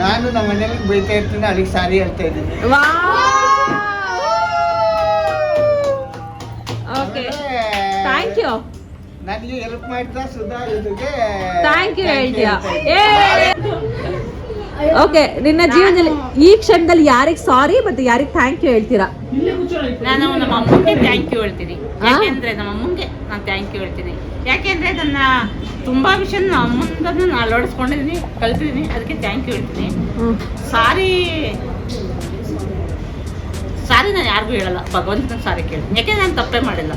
ನಾನು ನಮ್ಮ ಮನೇಲಿ ಬೈತಾ ಇರ್ತೀನಿ, ಅದಕ್ಕೆ ಸಾರಿ ಹೇಳ್ತಾ ಇದ್ದೀನಿ. Okay, thank you. ನನಗೆ ಹೆಲ್ಪ್ ಮಾಡ್ತಾ ಸುಧಾ ಇದಕ್ಕೆ ಥ್ಯಾಂಕ್ ಯು ಹೇಳ್ತೀಯಾ? ಓಕೆ, ನಿನ್ನ ಜೀವನದಲ್ಲಿ ಈ ಕ್ಷಣದಲ್ಲಿ ಯಾರಿಗೆ ಸಾರಿ ಮತ್ತೆ ಯಾರಿಗೆ ಥ್ಯಾಂಕ್ ಯು ಹೇಳ್ತೀರಾ? ನಾನು ನಮ್ಮ ಅಮ್ಮಂಗೆ ಥ್ಯಾಂಕ್ ಯು ಹೇಳ್ತೀನಿ. ಯಾಕೆಂದ್ರೆ ನಮ್ಮ ಅಮ್ಮಂಗೆ ನಾನು ಥ್ಯಾಂಕ್ ಯು ಹೇಳ್ತೀನಿ. ಯಾಕೆಂದ್ರೆ ನನ್ನ ತುಂಬಾ ವಿಷಯ ನಮ್ಮ ಅಮ್ಮಂದು ನಾನು ಅಳವಡಿಸ್ಕೊಂಡಿದ್ದೀನಿ, ಕಲ್ತಿದ್ದೀನಿ, ಅದಕ್ಕೆ ಥ್ಯಾಂಕ್ ಯು ಹೇಳ್ತೀನಿ. ಸಾರಿ ನಾನು ಯಾರಿಗೂ ಹೇಳಲ್ಲ, ಭಗವಂತನ ಸಾರಿ ಕೇಳ್ತೀನಿ. ಯಾಕೆಂದ್ರೆ ನಾನು ತಪ್ಪೇ ಮಾಡಿಲ್ಲ.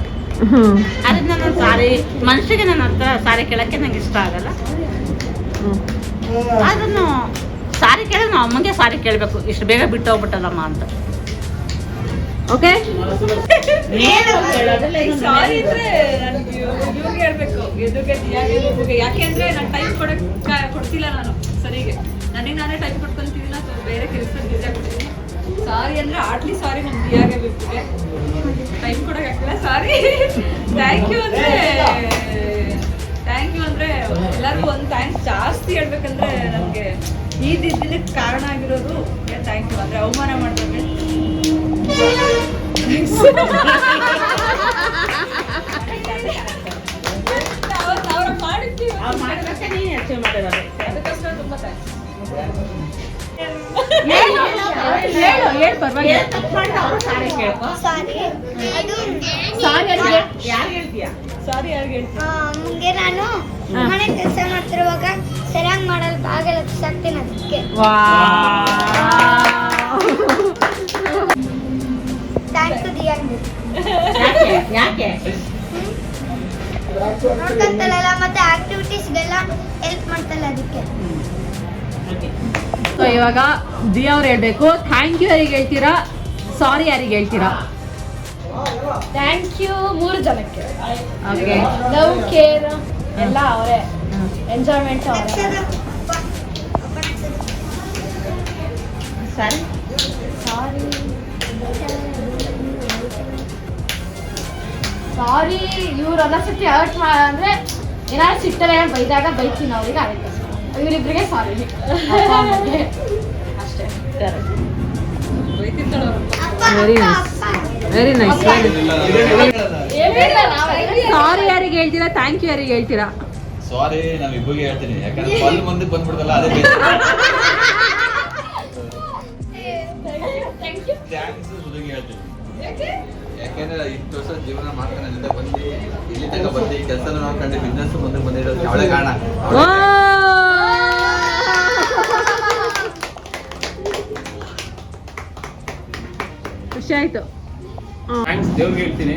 ಅದರಿಂದ ನಾನು ಸಾರಿ ಮನುಷ್ಯಗೆ ನನ್ನ ಹತ್ರ ಸಾರಿ ಕೇಳಕ್ಕೆ ನಂಗೆ ಇಷ್ಟ ಆಗಲ್ಲ. ಅದನ್ನು ಸಾರಿ ಕೇಳಿದ್ರೆ ನಾವು ಅಮ್ಮಂಗೆ ಸಾರಿ ಕೇಳಬೇಕು, ಇಷ್ಟು ಬೇಗ ಬಿಟ್ಟು ಹೋಗ್ಬಿಟ್ಟಲ್ಲಮ್ಮ ಅಂತ. ಓಕೆ, ಸಾರಿ ಇದ್ರೆ ಇವ್ರಿಗೆ ಹೇಳ್ಬೇಕು, ಯಾಕೆಂದ್ರೆ ನಾನು ಟೈಮ್ ಕೊಡ್ತಿಲ್ಲ ನಾನು ಸರಿಗೆ. ನನಗೆ ನಾನೇ ಟೈಮ್ ಕೊಟ್ಕೊಂತಿದ್ದೀನ, ಬೇರೆ ಕೆಲಸದಲ್ಲಿ ಬಿಸಿ ಆಗ್ಬಿಡ್ತೀನಿ. ಸಾರಿ ಅಂದ್ರೆ ಆಟ್ಲಿ ಸಾರಿ ನಮ್ಮ ದಿಯಾಗೆ ಬಿಟ್ಟಿಗೆ ಟೈಮ್ ಕೊಡೋಕ್ಕಾಗಲ್ಲ. ಸಾರಿ ಥ್ಯಾಂಕ್ ಯು ಅಂದ್ರೆ ಎಲ್ಲರಿಗೂ ಒಂದು ಥ್ಯಾಂಕ್ಸ್ ಜಾಸ್ತಿ ಹೇಳ್ಬೇಕಂದ್ರೆ ನನಗೆ ಈ ದಿನಕ್ಕೆ ಕಾರಣ ಆಗಿರೋದು ಥ್ಯಾಂಕ್ ಯು. ಅಂದ್ರೆ ಅವಮಾನ ಮಾಡ್ತಾರೆ ಅವ್ರ ಮಾಡಿರ್ತೀವಿ, ಮಾಡಿದ್ರೆ ನೀನು ಅಚೀವ್ ಮಾಡಿರೋದು. ಅದಕ್ಕೋಸ್ಕರ ತುಂಬ ಥ್ಯಾಂಕ್ಸ್. ಹೇಳಿ ಪರವಾಗಿಲ್ಲ. ತಪ್ಪು ಮಾಡಿದ್ರೆ ಅವರು ಸಾರಿ ಕೇಳ್ಕೊ. ಸಾರಿ ಅದು ಸಾರಿ ಯಾರಿಗೆ ಯಾರು ಹೇಳ್ತೀಯ? ಸಾರಿ ಯಾರಿಗೆ ಹೇಳ್ತೀಯ? ಮುಂಗೆ ನಾನು ಮನೆ ಕೆಲಸ ಮಾಡ್ತಿರುವಾಗ ಸರಿಯಾಗಿ ಮಾಡಲು ಆಗಲ್ಲ ಸಾಕ್ತೀನಿ ಅದಕ್ಕೆ ಥ್ಯಾಂಕ್ಸ್ ಟು ದಿಯಾ ಯಾಕೆ ನೋಡ್ಕೊಂತಲ್ಲ ಮತ್ತೆ ಆಕ್ಟಿವಿಟೀಸ್ಗೆಲ್ಲ ಹೆಲ್ಪ್ ಮಾಡ್ತಲ್ಲ ಅದಕ್ಕೆ. ಸೊ ಇವಾಗ ದಿಯಾ ಅವ್ರು ಹೇಳ್ಬೇಕು. ಥ್ಯಾಂಕ್ ಯು ಯಾರಿಗೆ ಹೇಳ್ತೀರಾ, ಸಾರಿ ಯಾರಿಗೆ ಹೇಳ್ತೀರಾ? ಥ್ಯಾಂಕ್ ಯು 3 ಜನಕ್ಕೆ. ಓಕೆ, ಲವ್ ಕೇರ್ ಎಲ್ಲ ಅವರೇ, ಎಂಜಾಯ್ಮೆಂಟ್ ಅವರೇ. ಸರಿ ಸಾರಿ ಇವ್ರು ಒಂದೊಂದ್ಸತಿ ಹರ್ಟ್ ಅಂದ್ರೆ ಏನಾದ್ರು ಸಿಗ್ತಾರೆ ಬೈದಾಗ ಬೈತೀನಿ ಅವ್ರಿಗೆ, ಅದಕ್ಕೆ ಇವರಿಬ್ಬರಿಗೆ ಸಾರಿ ಅಷ್ಟೇ. Very nice, very nice. Sorry ಯಾರಿಗೆ ಹೇಳ್ತೀರಾ, ಥ್ಯಾಂಕ್ ಯು ಯಾರಿಗೆ ಹೇಳ್ತೀರಾ? ಸಾರಿ ನಾನು ಇಬ್ಬರಿಗೆ ಹೇಳ್ತೀನಿ, ಯಾಕಂದ್ರೆ ಅಲ್ಲಿ ಮುಂದೆ ಬಂದ್ಬಿಡ್ತಲ್ಲ ಅದೇ ಥ್ಯಾಂಕ್ಸ್ ಸುಧಿಗೆ ಹೇಳ್ತೀನಿ. ಯಾಕೆಂದ್ರೆ ಇಷ್ಟು ವರ್ಷ ಜೀವನ ಮಾಡ್ಕೊಂಡು ಅಲ್ಲಿಂದ ಬಂದು ಇಲ್ಲಿ ತನಕ ಬಂದು ಕೆಲಸನೂ ಮಾಡ್ಕೊಂಡು ಬಿಸ್ನೆಸ್ ಮುಂದೆ ಬಂದಿರೋದು ಅವಳೇ ಕಾರಣ. ಖುಷಿ ಆಯ್ತು. ಥ್ಯಾಂಕ್ಸ್ ದೇವ್ರಿಗೆ ಹೇಳ್ತೀನಿ.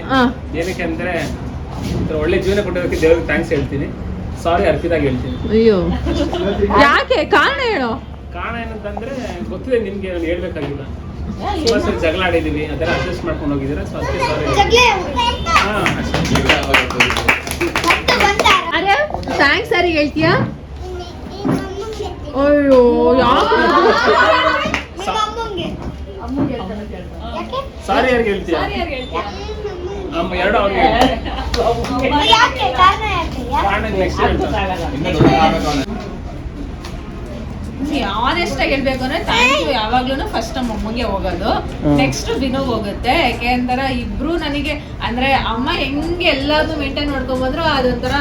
ಏನಕ್ಕೆ ಅಂದ್ರೆ ಒಳ್ಳೆ ಜೀವನ ಕೊಟ್ಟಿರೋದಕ್ಕೆ ದೇವ್ರಿಗೆ ಥ್ಯಾಂಕ್ಸ್ ಹೇಳ್ತೀನಿ. ಸಾರಿ ಅರ್ಪಿತಾಗ ಹೇಳ್ತೀನಿ. ಅಯ್ಯೋ, ಯಾಕೆ? ಕಾರಣ ಹೇಳು. ಕಾರಣ ಏನಂತಂದ್ರೆ ಗೊತ್ತಿದೆ ನಿಮ್ಗೆ, ನಾನು ಹೇಳ್ಬೇಕಾಗಿಲ್ಲ. ತುಂಬಾ ಸರಿ ಜಗಳ ಆಡಿದೀವಿ, ಅದೆಲ್ಲ ಅಡ್ಜಸ್ಟ್ ಮಾಡ್ಕೊಂಡು ಹೋಗಿದ್ದೀರಾ, ಸೊ ಅದಕ್ಕೆ ಸಾರಿ. ಹಾ ಅಷ್ಟೇ. ಅರೆ ಥ್ಯಾಂಕ್ಸ್ ಯಾರಿಗೆ ಹೇಳ್ತೀಯಾ? ಅಯ್ಯೋ ಯಾಕೆ? ಸಾರಿ ಯಾರಿಗೆ ಹೇಳ್ತೀಯಾ? ಅಮ್ಮ ಎರಡು ಅವ್ರಿಗೆ ಕಾರಣ ನೆಕ್ಸ್ಟ್ ಹೇಳ್ತಾರೆ. ಇನ್ನೂ ದೊಡ್ಡ ಆಗ್ಬೇಕು ಅವ್ನು. ಆನೆಸ್ಟ್ ಆಗಿ ಹೇಳ್ಬೇಕು ಅಂದ್ರೆ ಥ್ಯಾಂಕ್ ಯು ಯಾವಾಗ್ಲೂ ಫಸ್ಟ್ ನಮ್ಮ ಅಮ್ಮಗೆ ಹೋಗೋದು, ನೆಕ್ಸ್ಟ್ ವಿನೋಗ್ ಹೋಗುತ್ತೆ. ಯಾಕೆಂದ್ರೆ ಇಬ್ರು ನನಗೆ ಅಂದ್ರೆ ಅಮ್ಮ ಹೆಂಗೆ ಎಲ್ಲಾನು ಮೇಂಟೈನ್ ಮಾಡ್ಕೊಂಡ್ ಬಂದ್ರು ಅದೊಂಥರ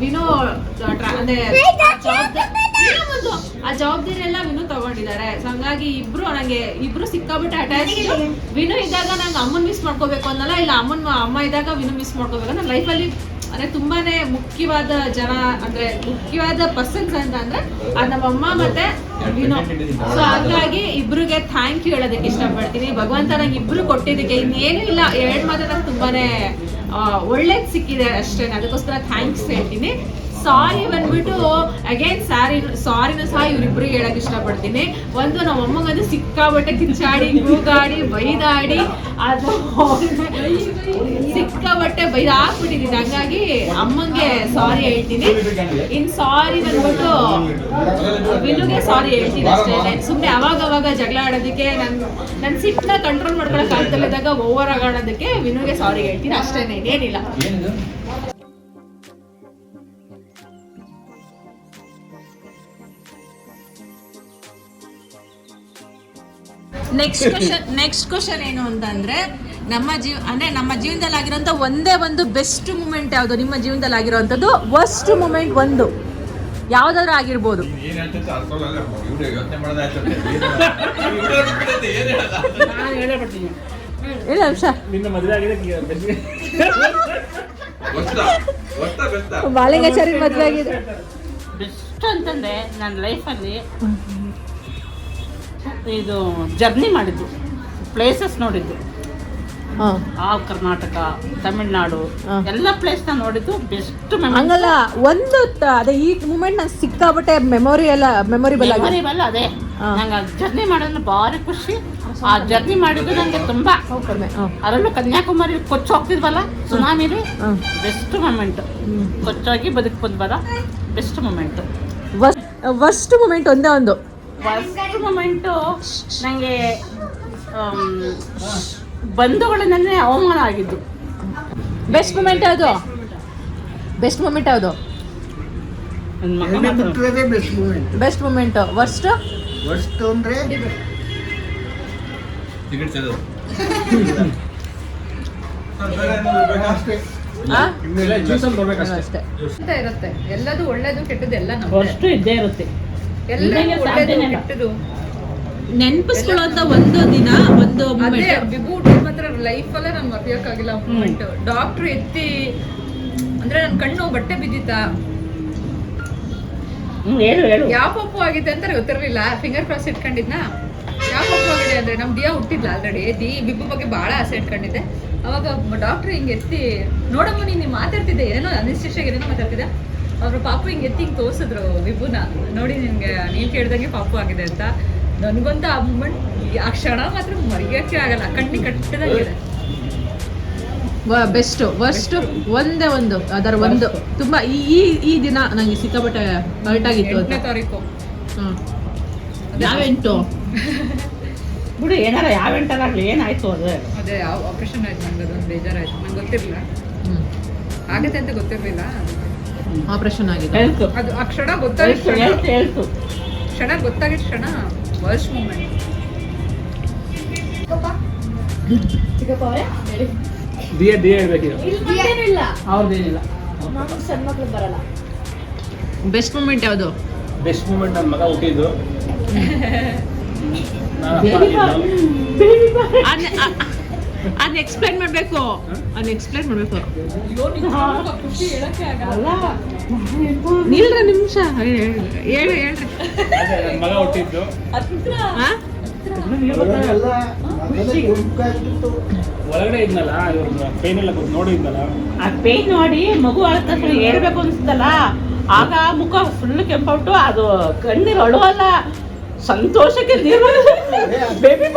ವಿನೋ ಅಂದ್ರೆ ಆ ಜವಾಬ್ದಾರಿ ಎಲ್ಲ ವಿನು ತಗೊಂಡಿದ್ದಾರೆ. ಸೊ ಹಂಗಾಗಿ ಇಬ್ರು ಸಿಕ್ಕಾಬಿಟ್ಟು ಅಟ್ಯಾಚ್. ವಿನು ಇದ್ದಾಗ ನಂಗೆ ಅಮ್ಮನ್ ಮಿಸ್ ಮಾಡ್ಕೋಬೇಕು ಅನ್ನಲ್ಲ, ಇಲ್ಲ ಅಮ್ಮ ಇದ್ದಾಗ ವಿನು ಮಿಸ್ ಮಾಡ್ಕೋಬೇಕು. ನನ್ನ ಲೈಫಲ್ಲಿ ಅಂದ್ರೆ ತುಂಬಾನೇ ಮುಖ್ಯವಾದ ಜನ ಅಂದ್ರೆ ಮುಖ್ಯವಾದ ಪರ್ಸನ್ಸ್ ಅಂತ ಅಂದ್ರೆ ಅದು ನಮ್ಮ ಅಮ್ಮ ಮತ್ತೆ ವಿನೋ. ಸೊ ಹಾಗಾಗಿ ಇಬ್ರಿಗೆ ಥ್ಯಾಂಕ್ ಯು ಹೇಳೋದಕ್ಕೆ ಇಷ್ಟಪಡ್ತೀನಿ. ಭಗವಂತ ನಂಗೆ ಇಬ್ರು ಕೊಟ್ಟಿದ್ದಕ್ಕೆ ಇನ್ನೇನು ಇಲ್ಲ, 2 ಮಾತ್ರ ನಂಗೆ ತುಂಬಾನೇ ಒಳ್ಳೇದ್ ಸಿಕ್ಕಿದೆ ಅಷ್ಟೇ. ಅದಕ್ಕೋಸ್ಕರ ಥ್ಯಾಂಕ್ಸ್ ಹೇಳ್ತೀನಿ. ಸಾರಿ ಬಂದ್ಬಿಟ್ಟು ಅಗೇನ್ ಸಾರಿನೂ ಸಹ ಇವ್ರಿಬ್ರಿಗೆ ಹೇಳಕ್ ಇಷ್ಟಪಡ್ತೀನಿ. ಒಂದು ನಮ್ಮ ಅಮ್ಮಗಂದು ಸಿಕ್ಕಾಬಟ್ಟೆ ಕಿಚ್ಚಾಡಿ ಕೂಗಾಡಿ ಬೈದಾಡಿ ಅದು ಸಿಕ್ಕಾಬಟ್ಟೆ ಬೈದಾಕ್ಬಿಟ್ಟಿದ್ದೀನಿ. ಹಂಗಾಗಿ ಅಮ್ಮಂಗೆ ಸಾರಿ ಹೇಳ್ತೀನಿ. ಇನ್ ಸಾರಿ ಬಂದ್ಬಿಟ್ಟು ವಿನುಗೆ ಸಾರಿ ಹೇಳ್ತೀನಿ ಅಷ್ಟೇ. ಸುಮ್ಮನೆ ಅವಾಗ ಜಗಳ ಆಡೋದಕ್ಕೆ ನನ್ನ ಸಿಟ್ಟನ್ನ ಕಂಟ್ರೋಲ್ ಮಾಡ್ಕೊಳಕ್ ಆಗ್ತಲ್ಲಿದ್ದಾಗ ಓವರ್ ಆಗೋದಕ್ಕೆ ವಿನುಗೆ ಸಾರಿ ಹೇಳ್ತೀನಿ ಅಷ್ಟೇನೆ, ಏನಿಲ್ಲ. ನೆಕ್ಸ್ಟ್ ಕ್ವಶನ್ ಏನು ಅಂತಂದ್ರೆ ನಮ್ಮ ಜೀವನದಲ್ಲಿ ಆಗಿರೋಂಥ ಒಂದೇ ಒಂದು ಬೆಸ್ಟ್ ಮೂಮೆಂಟ್ ಯಾವುದು? ನಿಮ್ಮ ಜೀವನದಲ್ಲಿ ಆಗಿರೋಂಥದ್ದು ವರ್ಸ್ಟ್ ಮೂಮೆಂಟ್ ಒಂದು ಯಾವ್ದಾದ್ರು ಆಗಿರ್ಬೋದು. ಇಲ್ಲ ಅಂಶ ನಿನ್ನ ಮದುವೆ ಆಗಿದೆ ಬಾಲಿಂಗಾಚಾರಿ ಮದುವೆ ಆಗಿದೆ. ಬೆಸ್ಟ್ ಅಂತಂದ್ರೆ ನನ್ನ ಲೈಫಲ್ಲಿ ಇದು ಜರ್ನಿ ಮಾಡಿದ್ದು, ಪ್ಲೇಸಸ್ ನೋಡಿದ್ದು, ಆಲ್ ಕರ್ನಾಟಕ, ತಮಿಳ್ನಾಡು ಎಲ್ಲ ಪ್ಲೇಸ್ ನ ನೋಡಿದ್ದು ಬೆಸ್ಟ್ ಹಂಗಲ್ಲ ಒಂದು ಅದೇ ಈ ಮೂಮೆಂಟ್ ನಂಗೆ ಸಿಕ್ಕಾಬಟ್ಟೆ ಮೆಮೊರಿಬಲ್ ಅದೇ. ನಂಗೆ ಜರ್ನಿ ಮಾಡೋದ್ರೆ ಭಾರಿ ಖುಷಿ. ಆ ಜರ್ನಿ ಮಾಡಿದ್ದು ನಂಗೆ ತುಂಬಾ, ಅದರಲ್ಲೂ ಕನ್ಯಾಕುಮಾರಿ ಕೊಚ್ಚು ಹೋಗ್ತಿದ್ವಲ್ಲ ಸುನಾಮಿಲಿ, ಬೆಸ್ಟ್ ಮೂಮೆಂಟ್. ಕೊಚ್ಚೋಗಿ ಬದುಕ್ಬೋದ್ವಲ್ಲ, ಬೆಸ್ಟ್ ಮೂಮೆಂಟ್. ವರ್ಸ್ಟ್ ಮೂಮೆಂಟ್ ಒಂದೇ ಒಂದು. ಫಸ್ಟ್ ಮೊಮೆಂಟು ನನಗೆ ಬಂಧುಗಳಿಂದಲೇ ಅವಮಾನ ಆಗಿದ್ದು. ಬೆಸ್ಟ್ ಮೂಮೆಂಟ್ ಯಾವುದು? ಬೆಸ್ಟ್ ಮೂಮೆಂಟ್ ಯಾವುದು? Best moment. ವರ್ಸ್ಟ್ ಅಂದ್ರೆ ಅಷ್ಟೇ ಇರುತ್ತೆ. ಎಲ್ಲದು ಒಳ್ಳೇದು ಕೆಟ್ಟದ್ದು ಎಲ್ಲ ಅಷ್ಟು ಇದ್ದೇ ಇರುತ್ತೆ. ಎಲ್ಲ ಒಳ್ಳೇದು ಕೆಟ್ಟದ್ದು ನೆನಪಿಸ್ಕೊಳ್ಳುವಂತ ಒಂದು ದಿನ ಒಂದು ಅದೇ ವಿಭು ಹುಟ್ಟಿದ ಮಾತ್ರ ಲೈಫಲ್ಲೇ ನಾನು ಮರೆಯೋಕ್ಕಾಗಿಲ್ಲ ಮೂಮೆಂಟ್. ಡಾಕ್ಟ್ರು ಎತ್ತಿ ಅಂದ್ರೆ ನನ್ನ ಕಣ್ಣು ಬಟ್ಟೆ ಬಿದ್ದಿತ್ತ, ಯಾವ ಪಪ್ಪು ಆಗಿದೆ ಅಂತ ಗೊತ್ತಿರ್ಲಿಲ್ಲ. ಫಿಂಗರ್ ಕ್ರಾಸ್ ಇಟ್ಕೊಂಡಿದ್ನ, ಯಾವ ಪಪ್ಪು ಆಗಿದೆ ಅಂದ್ರೆ ನಮ್ ದಿಯಾ ಹುಟ್ಟಿದ್ಲ ಆಲ್ರೆಡಿ. ಬಿಬ್ಬು ಬಗ್ಗೆ ಬಹಳ ಆಸೆ ಇಟ್ಕೊಂಡಿದ್ದೆ. ಅವಾಗ ಡಾಕ್ಟ್ರು ಹಿಂಗೆ ಎತ್ತಿ, ನೋಡಮ್ಮ ನೀನು ಮಾತಾಡ್ತಿದ್ದೆ, ಏನೋ ಅನಿಸ್ಟೇಷಿಯಾಗಿ ಏನೇನೋ ಮಾತಾಡ್ತಿದ್ದೆ. ಅವ್ರ ಪಾಪು ಹಿಂಗೆ ಎತ್ತಿ ಹಿಂಗೆ ತೋರಿಸಿದ್ರು ವಿಭುನ, ನೋಡಿ ನಿನ್ಗೆ ನೀನ್ ಕೇಳ್ದಂಗೆ ಪಾಪು ಆಗಿದೆ ಅಂತ. ನನ್ಗಂತೂ ಆ ಮೂಮೆಂಟ್, ಆ ಕ್ಷಣ ಮಾತ್ರ ಮರೆಯೋಕ್ಕೆ ಆಗಲ್ಲ, ಕಣ್ಣಿ ಕಟ್ಟದಾಗಿದೆ. ಬೆಸ್ಟ್ ವರ್ಸ್ಟ್ ಒಂದೇ ಒಂದು ಅದರ ಒಂದು ತುಂಬಾ ಈ ದಿನ ನಂಗೆ ಸಿಕ್ಕಾಪಟ್ಟೆ ಹರ್ಟ್ ಆಗಿತ್ತು. 8ನೇ ತಾರೀಕು ಯಾವೆಂಟು ಬಿಡು, ಏನಾರ ಯಾವ ಎಂಟಾಗಲಿ ಏನಾಯ್ತು ಅದು. ಅದೇ ಆಪರೇಷನ್ ಆಯ್ತು, ನಂಗೆ ಅದೊಂದು ಬೇಜಾರಾಯ್ತು. ನಂಗೆ ಗೊತ್ತಿರಲಿಲ್ಲ ಆಗುತ್ತೆ ಅಂತ ಗೊತ್ತಿರಲಿಲ್ಲ. ಆಪರೇಷನ್ ಆಗಿದೆ ಅದು ಆ ಕ್ಷಣ ಗೊತ್ತಾಗಿತ್ತು, ಕ್ಷಣ ಗೊತ್ತಾಗಿದ್ದ ಕ್ಷಣ ವರ್ಸ್ಟ್ ಮೂಮೆಂಟ್. ಚಿಕ್ಕಪ್ಪ ಅವರೇ ಹೇಳಿ. ದಿಯಾ ಹೇಳ್ಬೇಕಿಲ್ಲ, ಇಲ್ಲ ಅವ್ರದ್ದೇನಿಲ್ಲ. ಮಾಮೂಲಿ ಸಣ್ಣ ಮಕ್ಳು ಬರಲ್ಲ. ಬೆಸ್ಟ್ ಮೂಮೆಂಟ್ ಯಾವುದು? ಬೆಸ್ಟ್ ಮೂಮೆಂಟ್ ನನ್ನ ಮಗ ಹುಟ್ಟಿದ್ದು. ಅದನ್ನ ಎಕ್ಸ್ಪ್ಲೈನ್ ಮಾಡ್ಬೇಕು, ಅದನ್ನ ಎಕ್ಸ್ಪ್ಲೈನ್ ಮಾಡ್ಬೇಕು. ಖುಷಿ ಹೇಳಕ್ಕೆ ಆಗಲ್ಲ. ನಿಲ್ರ ನಿಮಿಷ ಹೇಳ್ರಿ. ಅದೇ ನನ್ನ ಮಗ ಹುಟ್ಟಿದ್ದು. ಒಳಗಡೆ ಇದ್ನಲ್ಲ, ಇವ್ರ ಪೇನ್ ಎಲ್ಲ ನೋಡಿದ್ನಲ್ಲ, ಆ ಪೇನ್ ನೋಡಿ ಮಗು ಆದ ತಕ್ಷಣ ಹೇಳ್ಬೇಕು ಅನ್ಸುತ್ತಲ್ಲ, ಆಗ ಮುಖ ಫುಲ್ ಕೆಂಪಟ್ಟು, ಅದು ಕಣ್ಣೀರು ಅಳುವಲ್ಲ, ಸಂತೋಷಕ್ಕೆ ನೀರು ಬೇಬಿ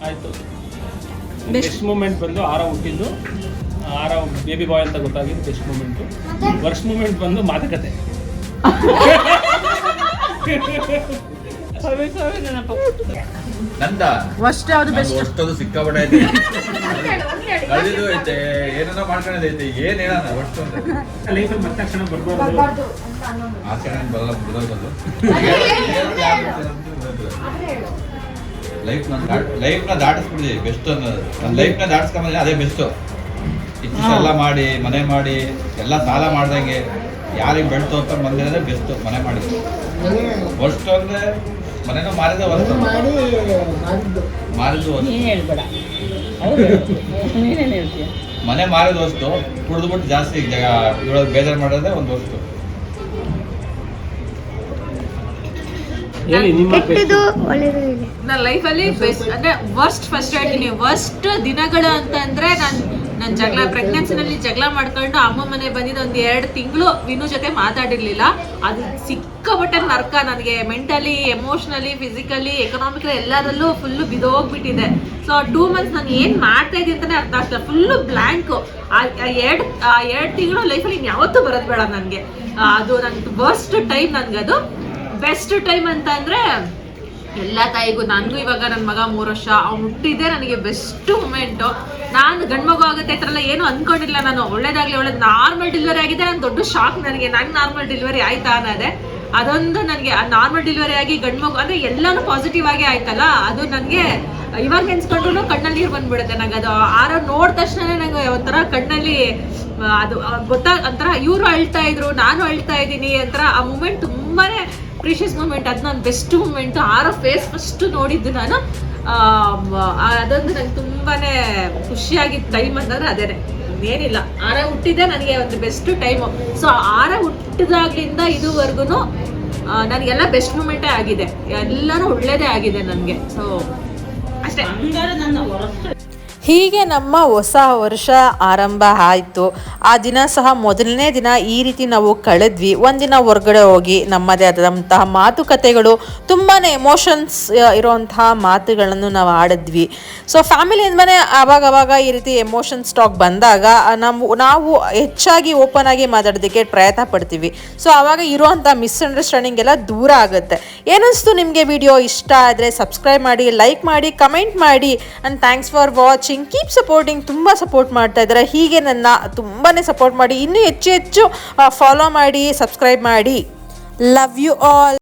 ಆಯ್ತು. ಬೆಸ್ಟ್ ಮೂಮೆಂಟ್ ಬಂದು ಆರ ಹುಟ್ಟಿದ್ದು, ಆರ ಬೇಬಿ ಬಾಯ್ ಅಂತ ಗೊತ್ತಾಗಿದ್ದು ಬೆಸ್ಟ್ ಮೂಮೆಂಟು. ವರ್ಸ್ಟ್ ಮೂಮೆಂಟ್ ಬಂದು ಮಾತುಕತೆ. ನಂದ ಫಸ್ಟ್ ಯಾವುದು ಬೆಸ್ಟ್? ಅಷ್ಟೊಂದು ಸಿಕ್ಕಾಪಟ್ಟೆ ಐತೆ, ಕಳೆದಿದ್ದು ಐತೆ, ಏನೇನೋ ಮಾಡ್ಕೊಂಡಿದ್ದೈತೆ. ಏನ್ ಹೇಳೋಣ ಒಟ್ಟು ಲೈಫಲ್ಲಿ ಮತ್ತೆ ಕ್ಷಣ ಬರ್ಬಾರ್ದು. ಆ ಕ್ಷಣ ಬರಲ್ಲ, ಬಿಡೋದು. ಲೈಫ್ನ ದಾಟಿಸ್ಬಿಡಿದೆ ಬೆಸ್ಟ್ ಅನ್ನೋದು. ನನ್ನ ಲೈಫ್ನ ದಾಟಿಸ್ಕೊಂಬಂದ್ರೆ ಅದೇ ಬೆಸ್ಟು. ಇಷ್ಟೆಲ್ಲ ಮಾಡಿ, ಮನೆ ಮಾಡಿ, ಎಲ್ಲ ಸಾಲ ಮಾಡ್ದಂಗೆ ಯಾರಿಗೆ ಬೆಳ್ತು ಅಂತ ಬಂದಿರೋದೇ ಬೆಸ್ಟು. ಮನೆ ಮಾಡಿ ವರ್ಸ್ಟ್ ಅಂದ್ರೆ ಮನೆನೂ ಮಾರಿದ ವಸ್ತು, ಮಾರಿದ್ದು ವಸ್ತು. ನೀನು ಹೇಳ್ಬೇಡ, ಹೌದು ನೀನೇನು ಹೇಳ್ತೀಯ? ಮನೆ ಮಾರಿದ ವಸ್ತು, ಕುಡಿದ್ಬಿಟ್ಟು ಜಾಸ್ತಿ ಇವಳು ಬೇಜಾರು ಮಾಡೋದೇ ಒಂದು ವಸ್ತು. ಹೇಳಿ ನಿಮ್ಮ ಕೆಟ್ಟದು ಒಳ್ಳೇದು ಇದೆ. ನನ್ನ ಲೈಫಲ್ಲಿ ಬೆಸ್ಟ್ ಅಂದ್ರೆ ವರ್ಸ್ಟ್ ಫಸ್ಟ್ ಹೇಳ್ತೀನಿ. ವರ್ಸ್ಟ್ ದಿನಗಳು ಅಂತಂದ್ರೆ ನಾನು ಜಗಳ ಪ್ರೆಗ್ನೆನ್ಸಿನಲ್ಲಿ ಜಗಳ ಮಾಡ್ಕೊಂಡು ಅಮ್ಮ ಮನೆ ಬಂದಿದ್ದು ಒಂದು 2 ತಿಂಗಳು ವಿನು ಜೊತೆ ಮಾತಾಡಿರ್ಲಿಲ್ಲ. ಅದು ಸಿಕ್ಕಾಪಟ್ಟೆ ನರ್ಕ ನನಗೆ. ಮೆಂಟಲಿ, ಎಮೋಷನಲಿ, ಫಿಸಿಕಲಿ, ಎಕನಾಮಿಕಲಿ ಎಲ್ಲದರಲ್ಲೂ ಫುಲ್ಲು ಬಿದೋಗ್ಬಿಟ್ಟಿದೆ. ಸೊ 2 ಮಂತ್ಸ್ ನಾನು ಏನು ಮಾಡ್ತಾ ಇದ್ದೀನಿ ಅಂತಾನೆ ಅರ್ಥ ಆಗ್ತಿಲ್ಲ, ಫುಲ್ಲು ಬ್ಲ್ಯಾಂಕು. ಆ 2 ತಿಂಗಳು ಲೈಫಲ್ಲಿ ಯಾವತ್ತೂ ಬರೋದು ಬೇಡ ನನಗೆ. ಅದು ನನ್ನ ವರ್ಸ್ಟ್ ಟೈಮ್. ನನಗದು ಬೆಸ್ಟ್ ಟೈಮ್ ಅಂತ ಅಂದರೆ ಎಲ್ಲ ತಾಯಿಗೂ, ನನಗೂ ಇವಾಗ ನನ್ನ ಮಗ 3 ವರ್ಷ, ಅವ್ನು ಹುಟ್ಟಿದ್ದೆ ನನಗೆ ಬೆಸ್ಟ್ ಮೂಮೆಂಟು. ನಾನು ಗಂಡು ಮಗು ಆಗುತ್ತೆ ಈ ಥರ ಎಲ್ಲ ಏನು ಅಂದ್ಕೊಂಡಿಲ್ಲ ನಾನು. ಒಳ್ಳೇದಾಗಲಿ, ನಾರ್ಮಲ್ ಡೆಲಿವರಿ ಆಗಿದೆ. ನಾನು ದೊಡ್ಡ ಶಾಕ್ ನನಗೆ, ನಂಗೆ ನಾರ್ಮಲ್ ಡೆಲಿವರಿ ಆಯ್ತಾ ಅನ್ನೋದೆ. ಅದೊಂದು ನನಗೆ ನಾರ್ಮಲ್ ಡೆಲಿವರಿ ಆಗಿ ಗಂಡು ಮಗು ಅಂದರೆ ಎಲ್ಲನೂ ಪಾಸಿಟಿವ್ ಆಗೇ ಆಯ್ತಲ್ಲ, ಅದು ನನಗೆ ಇವಾಗ ನೆನ್ಸ್ಕೊಂಡ್ರು ಕಣ್ಣಲ್ಲಿ ನೀರು ಬಂದ್ಬಿಡುತ್ತೆ ನಂಗೆ. ಅದು ಆರೋ ನೋಡಿದ ತಕ್ಷಣ ನಂಗೆ ಒಂಥರ ಕಣ್ಣಲ್ಲಿ ಅದು ಒಂಥರ ಇವರು ಅಳ್ತಾ ಇದ್ರು, ನಾನು ಅಳ್ತಾ ಇದ್ದೀನಿ ಒಂಥರ. ಆ ಮೂಮೆಂಟ್ ತುಂಬಾ ಪ್ರೀಷಿಯಸ್ ಮೂಮೆಂಟ್. ಅದು ನನ್ನ ಬೆಸ್ಟ್ ಮೂಮೆಂಟು. ಆರೋ ಫೇಸ್ ಫಸ್ಟ್ ನೋಡಿದ್ದು ನಾನು. ಅದೊಂದು ನಂಗೆ ತುಂಬಾ ಖುಷಿಯಾಗಿದ್ದ ಟೈಮ್ ಅಂತಂದ್ರೆ ಅದೇನೆ, ಏನಿಲ್ಲ. ಆರ ಹುಟ್ಟಿದ್ದೆ ನನಗೆ ಒಂದು ಬೆಸ್ಟ್ ಟೈಮು. ಸೊ ಆರ ಹುಟ್ಟಿದಾಗ್ಲಿಂದ ಇದುವರೆಗೂ ನನಗೆಲ್ಲ ಬೆಸ್ಟ್ ಮೂಮೆಂಟೇ ಆಗಿದೆ, ಎಲ್ಲನೂ ಒಳ್ಳೇದೇ ಆಗಿದೆ ನನಗೆ. ಸೊ ಅಷ್ಟೇ. ಹಂಗಾರೆ ನನ್ನ ಹೊರತು ಹೀಗೆ ನಮ್ಮ ಹೊಸ ವರ್ಷ ಆರಂಭ ಆಯಿತು. ಆ ದಿನ ಸಹ ಮೊದಲನೇ ದಿನ ಈ ರೀತಿ ನಾವು ಕಳೆದ್ವಿ. ಒಂದಿನ ಹೊರಗಡೆ ಹೋಗಿ ನಮ್ಮದೇ ಆದಂತಹ ಮಾತುಕತೆಗಳು, ತುಂಬಾ ಎಮೋಷನ್ಸ್ ಇರೋವಂತಹ ಮಾತುಗಳನ್ನು ನಾವು ಆಡಿದ್ವಿ. ಸೊ ಫ್ಯಾಮಿಲಿ ಅಂದಮೇಲೆ ಆವಾಗವಾಗ ಈ ರೀತಿ ಎಮೋಷನ್ಸ್ ಟಾಕ್ ಬಂದಾಗ ನಾವು ಹೆಚ್ಚಾಗಿ ಓಪನ್ ಆಗಿ ಮಾತಾಡೋದಕ್ಕೆ ಪ್ರಯತ್ನ ಪಡ್ತೀವಿ. ಸೊ ಆವಾಗ ಇರೋವಂಥ ಮಿಸ್ಅಂಡರ್ಸ್ಟ್ಯಾಂಡಿಂಗ್ ಎಲ್ಲ ದೂರ ಆಗುತ್ತೆ. ಏನಿಸ್ತು ನಿಮಗೆ ವಿಡಿಯೋ ಇಷ್ಟ ಆದರೆ ಸಬ್ಸ್ಕ್ರೈಬ್ ಮಾಡಿ, ಲೈಕ್ ಮಾಡಿ, ಕಮೆಂಟ್ ಮಾಡಿ. And thanks for watching. Keep supporting. ತುಂಬ ಸಪೋರ್ಟ್ ಮಾಡ್ತಾ ಇದ್ದಾರೆ. ಹೀಗೆ ನನ್ನ ತುಂಬಾ ಸಪೋರ್ಟ್ ಮಾಡಿ, ಇನ್ನೂ ಹೆಚ್ಚು ಫಾಲೋ ಮಾಡಿ, ಸಬ್ಸ್ಕ್ರೈಬ್ ಮಾಡಿ. Love you all.